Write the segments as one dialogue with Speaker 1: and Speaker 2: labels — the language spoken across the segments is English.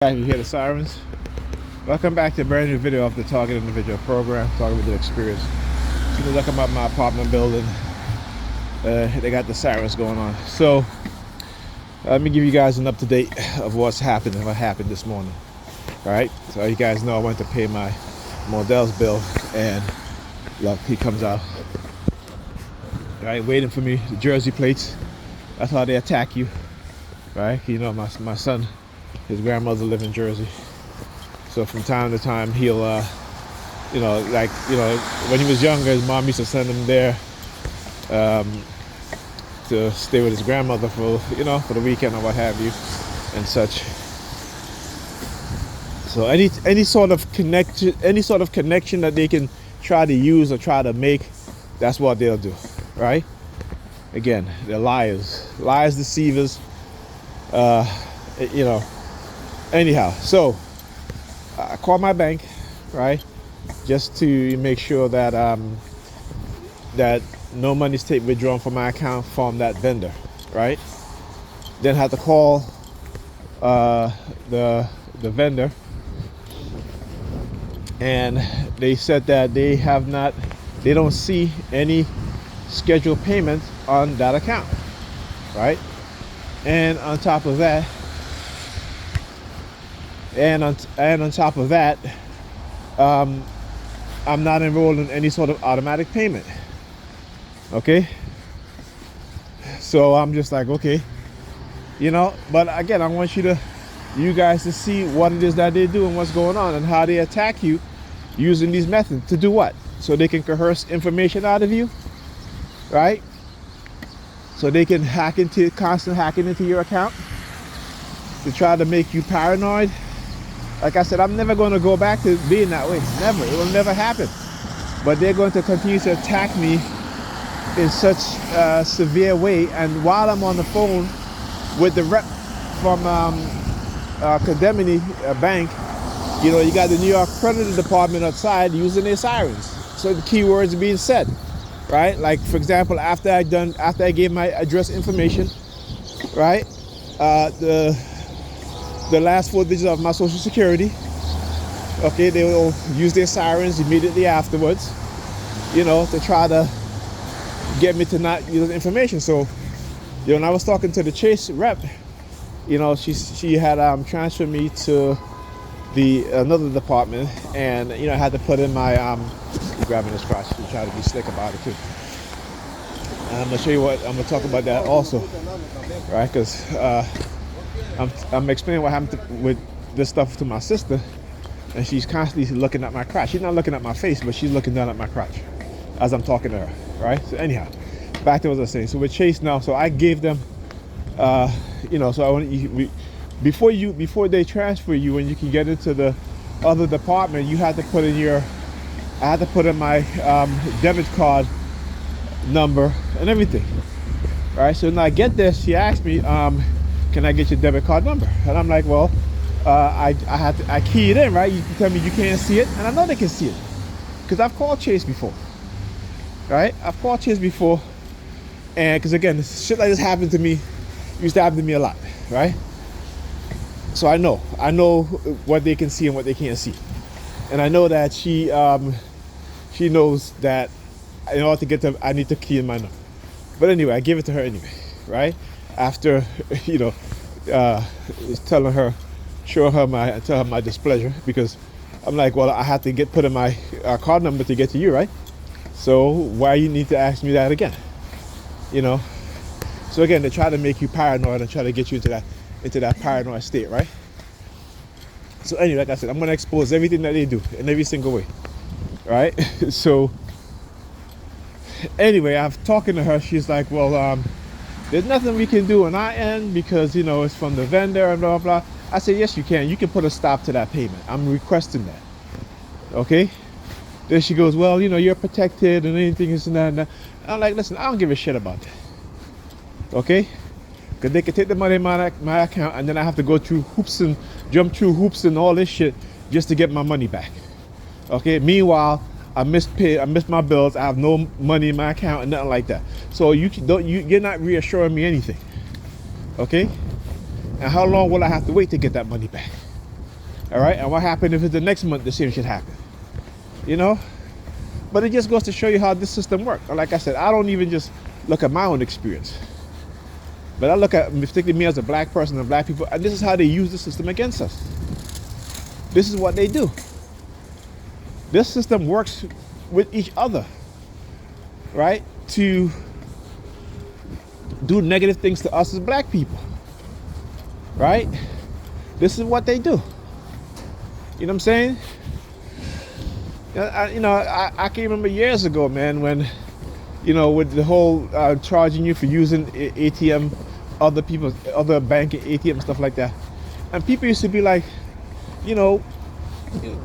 Speaker 1: You hear the sirens? Welcome back to a brand new video of the Target Individual Program, Target Individual Experience. So you look at my apartment building, they got the sirens going on. So let me give you guys an up-to-date of what happened this morning. All right, so you guys know I went to pay my Modell's bill, and look, he comes out. All right, waiting for me, the Jersey plates. That's how they attack you, right? You know, my son, his grandmother lived in Jersey, so from time to time he'll when he was younger, his mom used to send him there to stay with his grandmother for the weekend or what have you and such. So any sort of connection that they can try to use or try to make, that's what they'll do, right? Again, they're liars, deceivers. Anyhow, so I called my bank, right, just to make sure that that no money's withdrawn from my account from that vendor, right? Then I had to call the vendor, and they said that they don't see any scheduled payment on that account, right? And on top of that, I'm not enrolled in any sort of automatic payment. Okay, so I'm just like, okay, but again, I want you guys to see what it is that they do and what's going on and how they attack you using these methods to do what? So they can coerce information out of you, right? So they can constantly hacking into your account to try to make you paranoid. Like I said, I'm never going to go back to being that way. Never. It will never happen. But they're going to continue to attack me in such a severe way. And while I'm on the phone with the rep from Condemnity Bank, you got the NY Predators Department outside using their sirens. So the keywords are being said, right? Like, for example, after I gave my address information, right? The last 4 digits of my social security, okay, they will use their sirens immediately afterwards, to try to get me to not use information. So, when I was talking to the Chase rep, she had transferred me to another department, and I had to put in my grabbing this crotch to try to be slick about it too. And I'm gonna show you I'm gonna talk about that also, right? Because I'm explaining what happened with this stuff to my sister, and she's constantly looking at my crotch. She's not looking at my face, but she's looking down at my crotch as I'm talking to her, right? So anyhow, back to what I was saying. So with Chase now, so I gave them, so I want before they transfer you and you can get into the other department, you had to put in I had to put in my debit card number and everything, right? So when I get this, she asked me, can I get your debit card number? And I'm like, well, I key it in, right? You can tell me you can't see it, and I know they can see it because I've called Chase before, right? I've called Chase before, and because again, shit like this happened to me, used to happen to me a lot, right? So I know what they can see and what they can't see, and I know that she knows that in order to get them, I need to key in my number. But anyway, I give it to her anyway, right? After tell her my displeasure, because I'm like, well, I have to put in my card number to get to you, right? So why you need to ask me that again? So again, they try to make you paranoid and try to get you into that paranoid state, right? So anyway, like I said, I'm going to expose everything that they do in every single way, right? So anyway, I've talking to her. She's like, well, there's nothing we can do on our end because it's from the vendor and blah blah blah. I said, yes, you can. You can put a stop to that payment. I'm requesting that. Okay. Then she goes, well, you're protected and anything is and that and that. I'm like, listen, I don't give a shit about that. Okay. Because they can take the money in my account, and then I have to go through hoops and jump through hoops and all this shit just to get my money back. Okay. Meanwhile, I missed my bills. I have no money in my account and nothing like that. So you're not reassuring me anything. Okay? And how long will I have to wait to get that money back? All right, and what happened if it's the next month the same shit happened? You know? But it just goes to show you how this system works. Like I said, I don't even just look at my own experience, but I look at particularly me as a black person and black people, and this is how they use the system against us. This is what they do. This system works with each other, right? To do negative things to us as black people, right? This is what they do. You know what I'm saying? I can remember years ago, man, when, with the whole charging you for using ATM, other bank ATM, stuff like that. And people used to be like,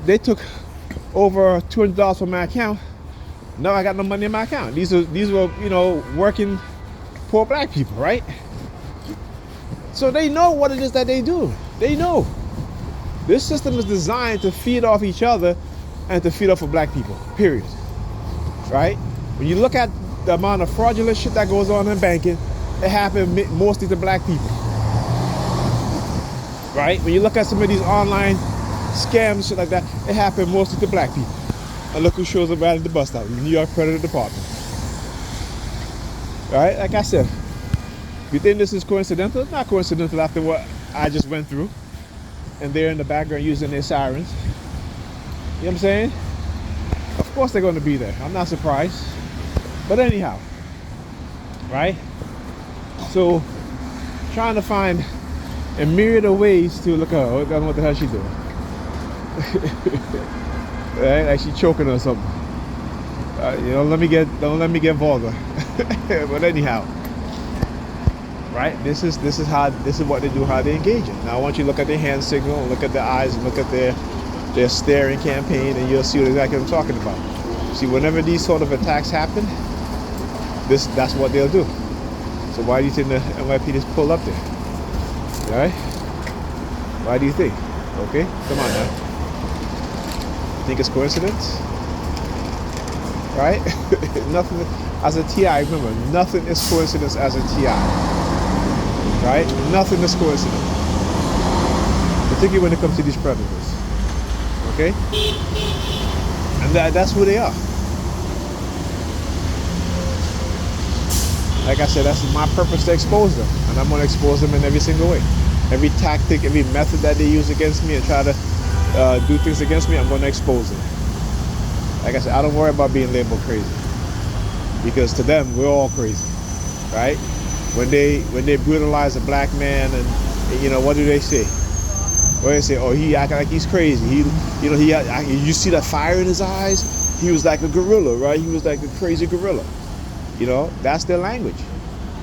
Speaker 1: they took over $200 from my account. Now I got no money in my account. These were, working poor black people, right? So they know what it is that they do. They know. This system is designed to feed off each other and to feed off of black people, period. Right? When you look at the amount of fraudulent shit that goes on in banking, it happens mostly to black people. Right? When you look at some of these online scams and shit like that, it happens mostly to black people. And look who shows up right at the bus stop, the NY Predators Dept. Right? Like I said, you think this is coincidental? It's not coincidental after what I just went through. And they're in the background using their sirens. You know what I'm saying? Of course they're going to be there. I'm not surprised. But anyhow, right? So, trying to find a myriad of ways to look at her. I don't know what the hell she's doing. Right? Like she's choking or something. Don't let me get vulgar. But anyhow, right? This is what they do, how they engage it. Now I want you to look at their hand signal, and look at their eyes, and look at their staring campaign, and you'll see what exactly I'm talking about. See, whenever these sort of attacks happen, that's what they'll do. So why do you think the NYPD just pulled up there? All right? Why do you think? Okay, come on now. You think it's coincidence? Right? Nothing. As a TI, remember, nothing is coincidence as a TI. Right? Nothing is coincidence. Particularly when it comes to these predators. Okay? And that's who they are. Like I said, that's my purpose, to expose them. And I'm going to expose them in every single way. Every tactic, every method that they use against me and try to do things against me, I'm going to expose them. Like I said, I don't worry about being labeled crazy. Because to them, we're all crazy. Right? When they brutalize a black man and what do they say? What do they say? Oh, he acting like he's crazy. You see that fire in his eyes? He was like a gorilla, right? He was like a crazy gorilla. That's their language.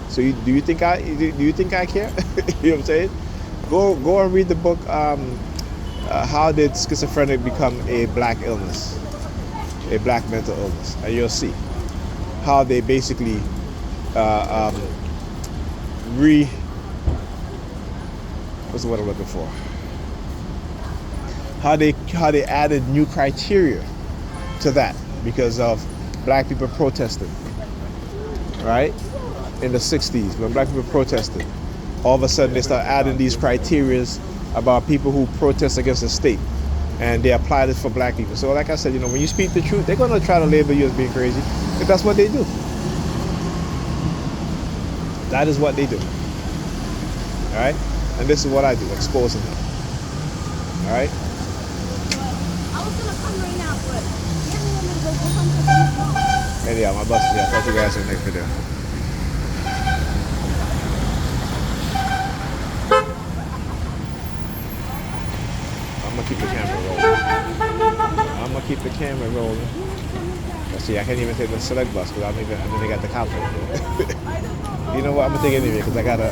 Speaker 1: So do you think I care? You know what I'm saying? Go and read the book. How did schizophrenia become a black illness, a black mental illness? And you'll see how they basically what's the word I'm looking for? How they added new criteria to that because of black people protesting, right? In the 60s, when black people protested, all of a sudden they start adding these criterias about people who protest against the state, and they apply this for black people. So like I said, when you speak the truth, they're going to try to label you as being crazy, but that's what they do. That is what they do. All right? And this is what I do, exposing them. All right?
Speaker 2: I was going to come right now, but you have to go home.
Speaker 1: Anyhow, my bus is here. I'll talk to you guys in the next video. I'm going to keep the camera rolling. Let's see, I can't even take the select bus because I mean they got the cops right there. You know what? I'm gonna take it anyway because I gotta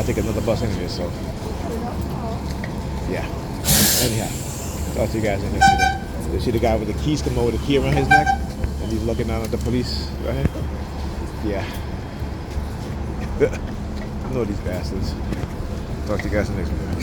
Speaker 1: take another bus anyway. So yeah. Anyhow, talk to you guys in the next video. You see the guy with the keys come over, the key around his neck, and he's looking down at the police right here. Yeah. I know these bastards. Talk to you guys in the next video.